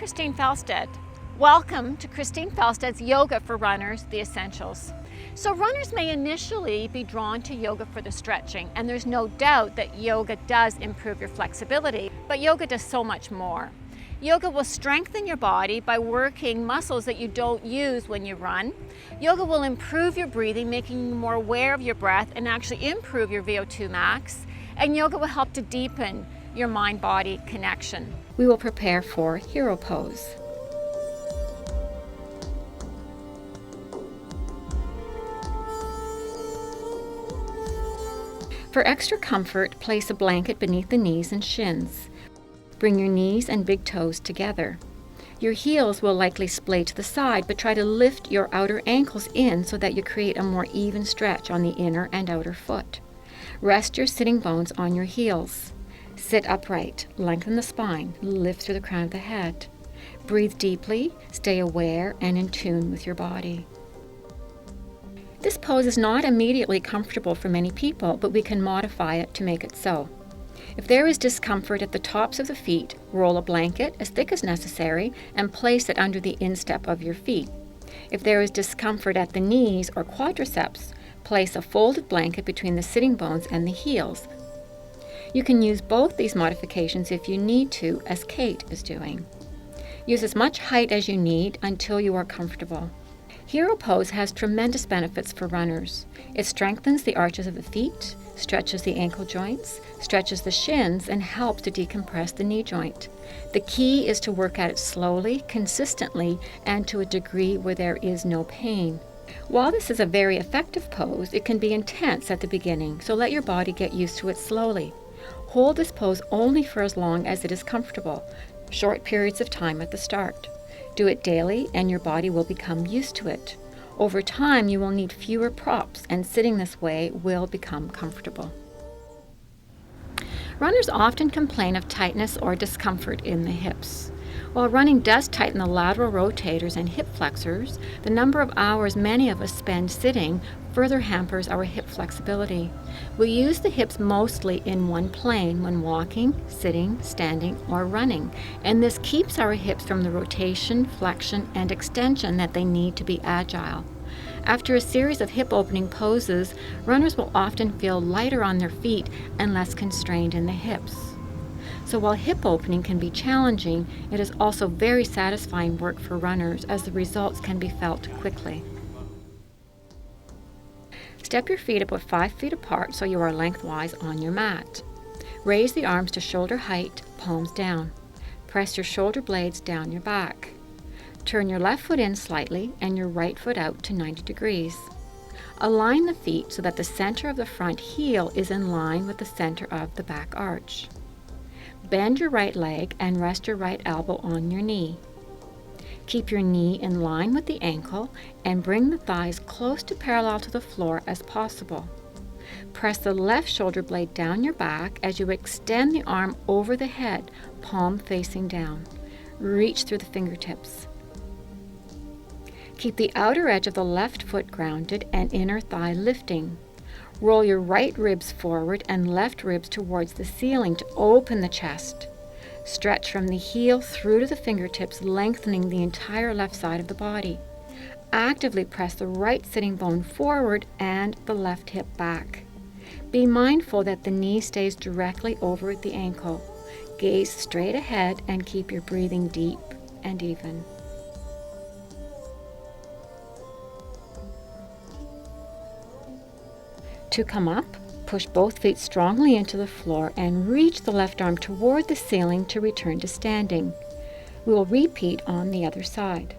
Christine Falstead. Welcome to Christine Falstead's Yoga for Runners, The Essentials. So runners may initially be drawn to yoga for the stretching, and there's no doubt that yoga does improve your flexibility, but yoga does so much more. Yoga will strengthen your body by working muscles that you don't use when you run. Yoga will improve your breathing, making you more aware of your breath and actually improve your VO2 max. And yoga will help to deepen your mind-body connection. We will prepare for hero pose. For extra comfort, place a blanket beneath the knees and shins. Bring your knees and big toes together. Your heels will likely splay to the side, but try to lift your outer ankles in so that you create a more even stretch on the inner and outer foot. Rest your sitting bones on your heels. Sit upright, lengthen the spine, lift through the crown of the head. Breathe deeply, stay aware and in tune with your body. This pose is not immediately comfortable for many people, but we can modify it to make it so. If there is discomfort at the tops of the feet, roll a blanket as thick as necessary and place it under the instep of your feet. If there is discomfort at the knees or quadriceps, place a folded blanket between the sitting bones and the heels. You can use both these modifications if you need to, as Kate is doing. Use as much height as you need until you are comfortable. Hero pose has tremendous benefits for runners. It strengthens the arches of the feet, stretches the ankle joints, stretches the shins, and helps to decompress the knee joint. The key is to work at it slowly, consistently, and to a degree where there is no pain. While this is a very effective pose, it can be intense at the beginning, so let your body get used to it slowly. Hold this pose only for as long as it is comfortable, short periods of time at the start. Do it daily and your body will become used to it. Over time, you will need fewer props and sitting this way will become comfortable. Runners often complain of tightness or discomfort in the hips. While running does tighten the lateral rotators and hip flexors, the number of hours many of us spend sitting further hampers our hip flexibility. We use the hips mostly in one plane when walking, sitting, standing, or running, and this keeps our hips from the rotation, flexion, and extension that they need to be agile. After a series of hip opening poses, runners will often feel lighter on their feet and less constrained in the hips. So while hip opening can be challenging, it is also very satisfying work for runners as the results can be felt quickly. Step your feet about 5 feet apart so you are lengthwise on your mat. Raise the arms to shoulder height, palms down. Press your shoulder blades down your back. Turn your left foot in slightly and your right foot out to 90 degrees. Align the feet so that the center of the front heel is in line with the center of the back arch. Bend your right leg and rest your right elbow on your knee. Keep your knee in line with the ankle and bring the thighs close to parallel to the floor as possible. Press the left shoulder blade down your back as you extend the arm over the head, palm facing down. Reach through the fingertips. Keep the outer edge of the left foot grounded and inner thigh lifting. Roll your right ribs forward and left ribs towards the ceiling to open the chest. Stretch from the heel through to the fingertips, lengthening the entire left side of the body. Actively press the right sitting bone forward and the left hip back. Be mindful that the knee stays directly over the ankle. Gaze straight ahead and keep your breathing deep and even. To come up, push both feet strongly into the floor and reach the left arm toward the ceiling to return to standing. We will repeat on the other side.